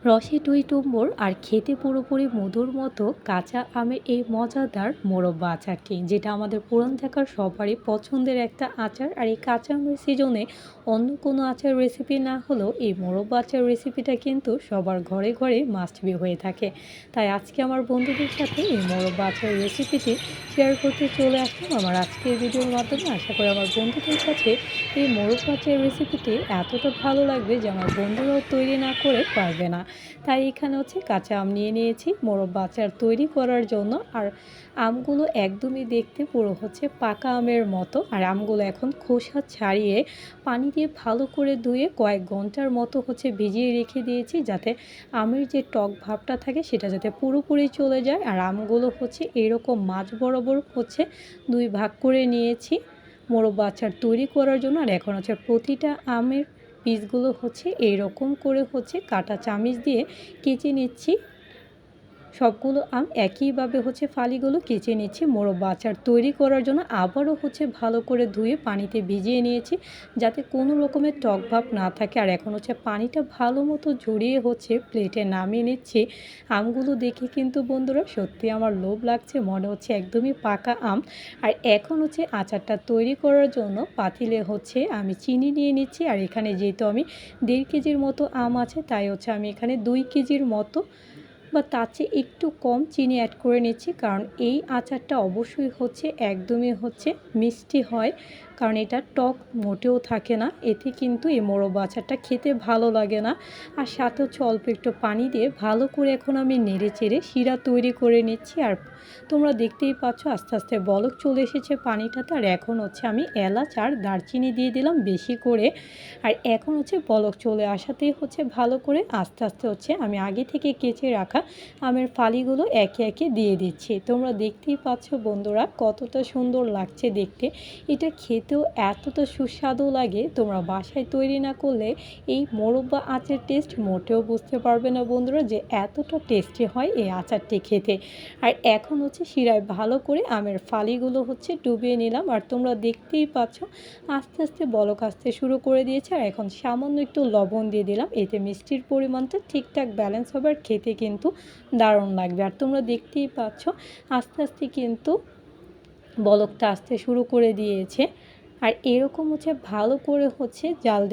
রসে টইটুম্বর আর খেতে পুরোপুরি মধুর মতো কাঁচা আমের এই মজাদার মোরব্বা আচারটি, যেটা আমাদের পুরান ঢাকার সবারই পছন্দের একটা আচার। আর এই কাঁচা আমের সিজনে অন্য কোনো আচার রেসিপি না হলেও এই মোরব্বা আচার রেসিপিটা কিন্তু সবার ঘরে ঘরে মাস্ট বি হয়ে থাকে। তাই আজকে আমার বন্ধুদের সাথে এই মোরব্বা আচার রেসিপিটি শেয়ার করতে চলে আসলাম আমার আজকের ভিডিওর মাধ্যমে। আশা করি আমার বন্ধুদের কাছে এই মোরব্বা আচার রেসিপিটি এতটা ভালো লাগবে যে আমার বন্ধুরাও তৈরি না করে পারবে না। তাই এখানে কাঁচা আম নিয়ে নিয়েছি মোরব্বা আচার তৈরি করার জন্য। আর আমগুলো একদমই দেখতে পুরো পাকা আমের মতো। আর আমগুলো এখন খোসা ছাড়িয়ে পানি দিয়ে ভালো করে ধুয়ে কয়েক ঘন্টার মতো ভিজিয়ে রেখে দিয়েছি, যাতে আমের যে টক ভাবটা থাকে সেটা যাতে পুরোপুরি চলে যায়। আর আমগুলো এরকম মাঝ বরাবর দুই ভাগ করে নিয়েছি মোরব্বা আচার তৈরি করার জন্য। আর এখন প্রতিটা আমের পিসগুলো এইরকম করে কাঁটা চামিচ দিয়ে কেচে নিচ্ছি। সবগুলো আম একইভাবে ফালিগুলো কেচে নিচ্ছি মোরব্বা আচার তৈরি করার জন্য। আবারও ভালো করে ধুয়ে পানিতে ভিজিয়ে নিয়েছি, যাতে কোনো রকমের টক ভাব না থাকে। আর এখন পানিটা ভালো মতো ঝরিয়ে প্লেটে নামিয়ে নিচ্ছি। আমগুলো দেখে কিন্তু বন্ধুরা সত্যি আমার লোভ লাগছে, মনে একদমই পাকা আম। আর এখন আচারটা তৈরি করার জন্য পাতিলে আমি চিনি নিয়ে নিচ্ছি। আর এখানে যেহেতু আমি 1.5 কেজির মতো আম আছে, তাই আমি এখানে 2 কেজির মতো বা তার চেয়ে একটু কম চিনি অ্যাড করে নিচ্ছি। কারণ এই আচারটা অবশ্যই একদমই মিষ্টি হয়, কারণ এটা টক মোটেও থাকে না। এতে কিন্তু এই মোরব্বা আচারটা খেতে ভালো লাগে না। আর সাথে অল্প একটু পানি দিয়ে ভালো করে এখন আমি নেড়ে চেড়ে শিরা তৈরি করে নিচ্ছি। আর তোমরা দেখতেই পাচ্ছ আস্তে আস্তে বলক চলে এসেছে পানিটাতে। আর এখন আমি এলাচ আর দারচিনি দিয়ে দিলাম বেশি করে। আর এখন বলক চলে আসাতেই ভালো করে আস্তে আস্তে আমি আগে থেকে কেচে রাখা আমের ফালিগুলো একে একে দিয়ে দিচ্ছি। তোমরা দেখতেই পাচ্ছ বন্ধুরা কতটা সুন্দর লাগছে দেখতে। এটা খেতেও এতটা সুস্বাদু লাগে, তোমরা বাসায় তৈরি না করলে এই মোরব্বা আচার টেস্ট মোটেও বুঝতে পারবে না বন্ধুরা, যে এতটা টেস্টি হয় এই আচারটি খেতে। আর এখন শিরায় ভালো করে আমের ফালিগুলো ডুবিয়ে নিলাম। আর তোমরা দেখতেই পাচ্ছ আস্তে আস্তে বলক আসতে শুরু করে দিয়েছে। আর এখন সামান্য একটু লবণ দিয়ে দিলাম, এতে মিষ্টির পরিমাণটা ঠিকঠাক ব্যালেন্স হবে আর খেতে কিন্তু দারুণ লাগবে। আর তোমরা দেখতেই পাচ্ছ আস্তে আস্তে কিন্তু বলকটা আসতে শুরু করে দিয়েছে। আর এরকম ভালো করে জাল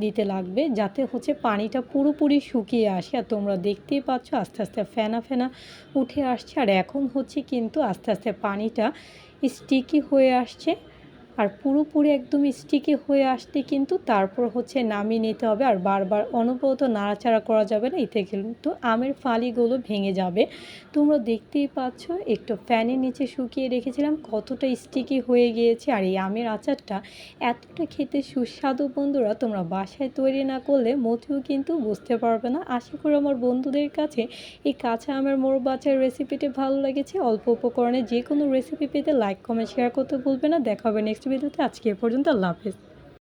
দিতে লাগবে, যাতে পানিটা পুরোপুরি শুকিয়ে আসে। আর তোমরা দেখতেই পাচ্ছ আস্তে আস্তে ফেনা ফেনা উঠে আসছে। আর এখন কিন্তু আস্তে আস্তে পানিটা স্টিকি হয়ে আসছে। আর পুরোপুরি একদম স্টিকি হয়ে আসতে কিন্তু তারপর নামিয়ে নিতে হবে। আর বারবার অনবরত নাড়াচাড়া করা যাবে না, এতে কিন্তু আমের ফালিগুলো ভেঙে যাবে। তোমরা দেখতেই পাচ্ছ একটু ফ্যানের নিচে শুকিয়ে রেখেছিলাম, কতটা স্টিকি হয়ে গিয়েছে। আর এই আমের আচারটা এতটা খেতে সুস্বাদু বন্ধুরা, তোমরা বাসায় তৈরি না করলে মোটেও কিন্তু বুঝতে পারবে না। আশা করি আমার বন্ধুদের কাছে এই কাঁচা আমের মোরব্বা আচার রেসিপিটি ভালো লেগেছে। অল্প উপকরণে যে কোনো রেসিপি পেতে লাইক কমেন্ট শেয়ার করতে ভুলবে না। দেখা হবে নেক্সট ভিডিওতে। আজকে এ পর্যন্ত, আল্লাহ হাফেজ।